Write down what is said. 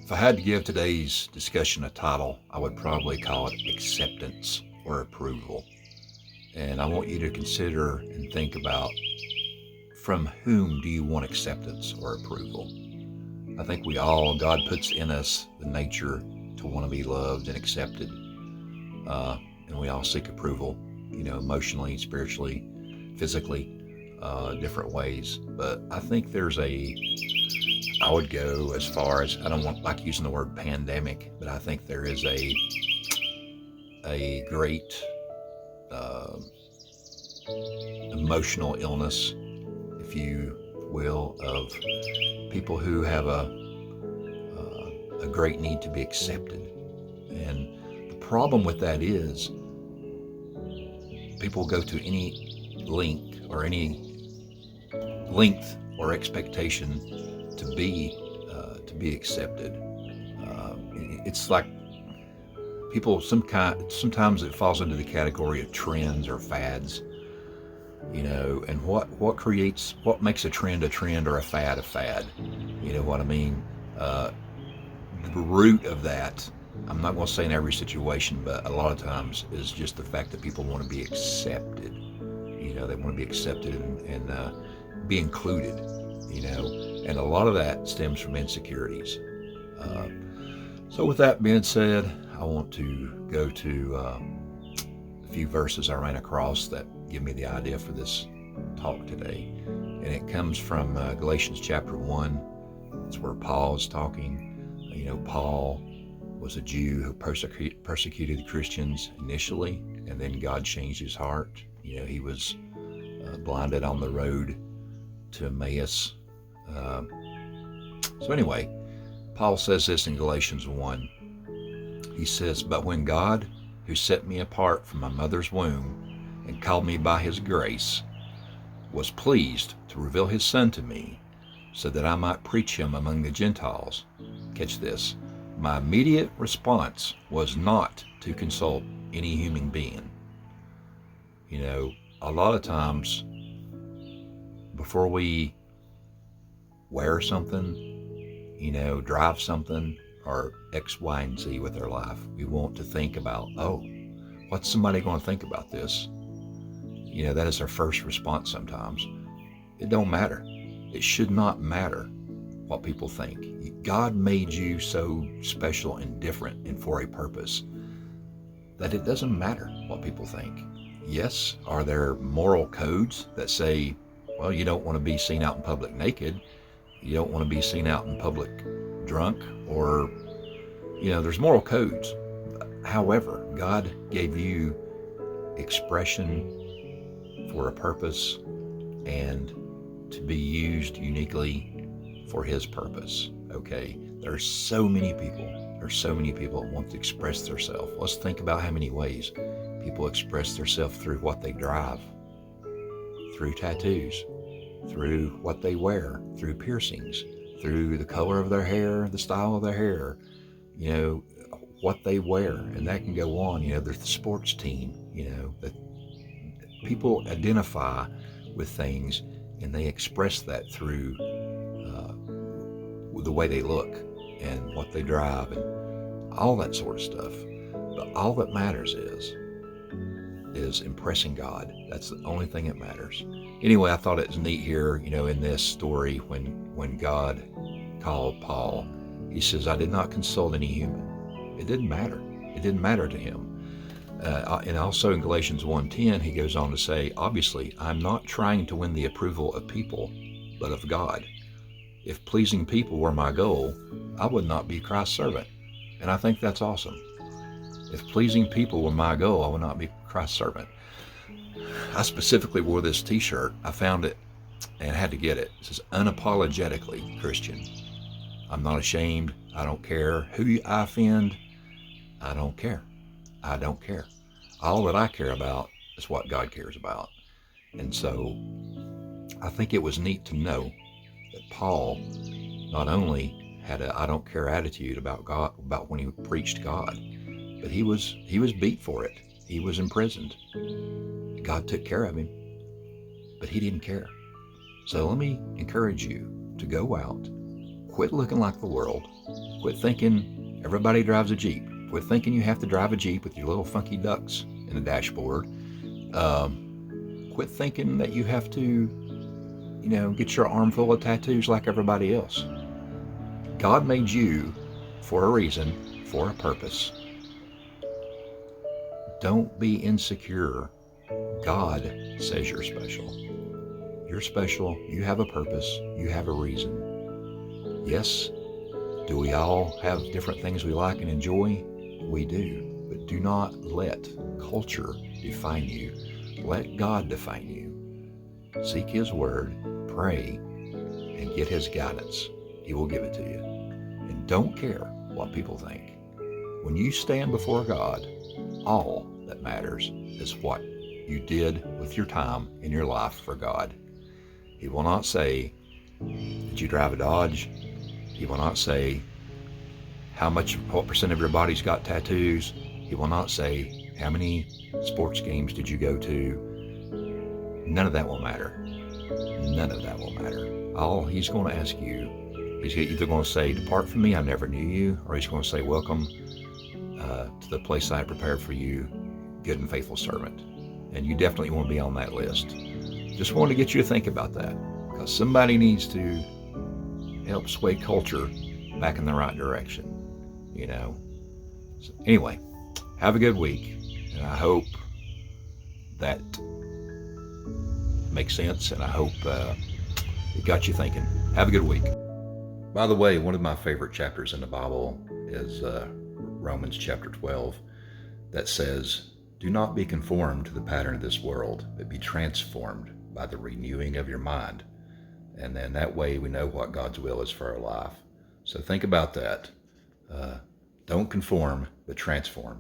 If I had to give today's discussion a title, I would probably call it acceptance or approval. And I want you to consider and think about, from whom do you want acceptance or approval? I think God puts in us the nature to want to be loved and accepted. And we all seek approval, emotionally, spiritually, physically, different ways. But I think I would go as far as, I don't want like using the word pandemic, but I think there is a great uh, emotional illness, if you will, of people who have a great need to be accepted. And the problem with that is people go to any length or expectation to be accepted. It's like people sometimes it falls into the category of trends or fads, and what makes a trend or a fad a fad. You know what I mean? Uh, the root of that, I'm not going to say in every situation, but a lot of times, is just the fact that people want to be accepted. They want to be accepted and be included. And a lot of that stems from insecurities. Uh, so, with that being said, I want to go to a few verses I ran across that give me the idea for this talk today. And it comes from Galatians chapter 1. It's where Paul is talking. Paul was a Jew who persecuted the Christians initially, and then God changed his heart. He was blinded on the road to Emmaus. So anyway, Paul says this in Galatians 1. He says, "But when God, who set me apart from my mother's womb and called me by his grace, was pleased to reveal his Son to me so that I might preach him among the Gentiles." Catch this. "My immediate response was not to consult any human being." A lot of times before we wear something, drive something, or X, Y, and Z with our life, we want to think about, what's somebody going to think about this? That is our first response sometimes. It don't matter. It should not matter what people think. God made you so special and different and for a purpose that it doesn't matter what people think. Yes, are there moral codes that say, well, you don't want to be seen out in public naked, you don't want to be seen out in public drunk, or, there's moral codes. However, God gave you expression for a purpose and to be used uniquely for his purpose. Okay, there's so many people that want to express themselves. Let's think about how many ways people express themselves: through what they drive, through tattoos, through what they wear, through piercings, through the color of their hair, the style of their hair, what they wear. And that can go on. There's the sports team, that people identify with things, and they express that through the way they look and what they drive and all that sort of stuff. But all that matters is impressing God. That's the only thing that matters. Anyway, I thought it was neat here, in this story, when God called Paul, he says, "I did not consult any human." It didn't matter. It didn't matter to him. And also in Galatians 1:10, he goes on to say, "Obviously, I'm not trying to win the approval of people, but of God. If pleasing people were my goal, I would not be Christ's servant." And I think that's awesome. If pleasing people were my goal, I would not be Christ's servant. I specifically wore this t-shirt. I found it and had to get it. It says, "Unapologetically Christian." I'm not ashamed. I don't care who I offend. I don't care. I don't care. All that I care about is what God cares about. And so I think it was neat to know that Paul not only had a "I don't care" attitude about God, about when he preached God, but he was beat for it. He was imprisoned. God took care of him, but he didn't care. So let me encourage you to go out, Quit looking like the world. Quit thinking everybody drives a Jeep. Quit thinking you have to drive a Jeep with your little funky ducks in the dashboard. Quit thinking that you have to, get your arm full of tattoos like everybody else. God made you for a reason, for a purpose. Don't be insecure. God says you're special. You're special. You have a purpose. You have a reason. Yes, do we all have different things we like and enjoy? We do. But do not let culture define you. Let God define you. Seek His Word, pray, and get His guidance. He will give it to you. And don't care what people think. When you stand before God, all that matters is what you did with your time in your life for God. He will not say, did you drive a Dodge? He will not say, what percent of your body's got tattoos? He will not say, how many sports games did you go to? None of that will matter. None of that will matter. All He's going to ask you, He's either going to say, depart from me, I never knew you, or He's going to say, welcome to the place I prepared for you, good and faithful servant. And you definitely want to be on that list. Just wanted to get you to think about that, because somebody needs to help sway culture back in the right direction, So anyway, have a good week, and I hope that makes sense, and I hope it got you thinking. Have a good week. By the way, one of my favorite chapters in the Bible is Romans chapter 12, that says, do not be conformed to the pattern of this world, but be transformed by the renewing of your mind. And then that way we know what God's will is for our life. So think about that. Don't conform, but transform.